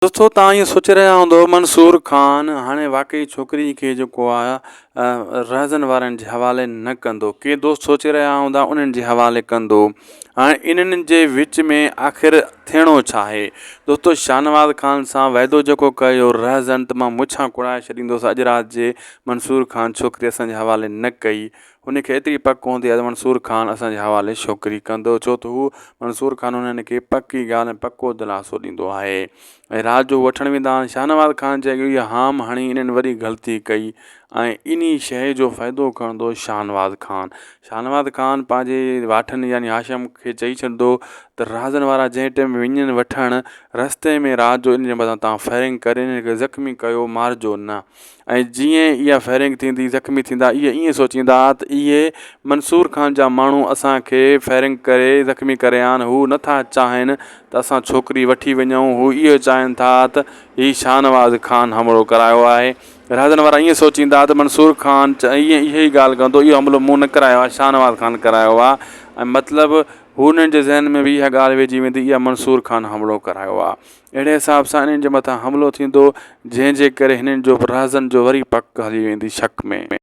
दोस्तों तव्हां इहो सोचे रहिया हूंदो मंसूर खान हाणे वाक़ई छोकिरी खे जेको आहे रहज़न वारनि जे हवाले न कंदो। के दोस्त सोचे रहिया हूंदा उन्हनि जे हवाले कंदो। हाणे इन्हनि जे विच में आख़िर थियणो छा आहे। दोस्तो शाहनवाज़ ख़ान सां वाइदो जेको कयो रहज़न त मां मुछां कुड़ाए छॾींदुसि अॼु राति जे मंसूर खान छोकिरी असांजे हवाले न कई। हुनखे एतिरी पक हूंदी आहे त मंसूर खान असांजे हवाले छोकिरी कंदो, छो त हू मंसूर खान हुननि खे पकी ॻाल्हि ऐं पको दिलासो ॾींदो आहे। ऐं राति जो वठणु वेंदा आहिनि शाहनवाज़ ख़ान चए इहा हाम हणी इन्हनि वरी ग़लती कई ऐं इन शइ जो फ़ाइदो खणंदो शाहनवाज़ ख़ान। शाहनवाज़ ख़ान पंहिंजे वाठनि यानी हाशिम खे चई छॾंदो त रहज़न वारा जंहिं टाइम वञनि वठणु रस्ते में राति जो इन जे मथां तव्हां फायरिंग करे इन खे ज़ख़्मी कयो, मारिजो न। ऐं जीअं इहा फायरिंग थींदी ज़ख़्मी थींदा इहे ईअं सोचींदा त इहे मंसूर खान जा माण्हू असांखे फायरिंग करे ज़ख़्मी करे आहिनि, हू नथा चाहिनि त असां छोकिरी वठी वञूं, हू इहो चाहिनि था त हीउ शाहनवाज़ ख़ान हमिलो करायो आहे। रहज़न वारा ईअं सोचींदा त मंसूर खान ईअं इहा ई ॻाल्हि कंदो, इहो हमिलो मूं न करायो आहे, शाहनवाज़ ख़ान करायो आहे। ऐं मतिलबु हुननि जे ज़हन में बि इहा ॻाल्हि विझी वेंदी इहा मंसूर खान हमिलो करायो आहे। अहिड़े हिसाब सां इन्हनि जे मथां हमिलो थींदो, जंहिंजे करे हिननि जो रहज़न जो वरी पक हली वेंदी शक में।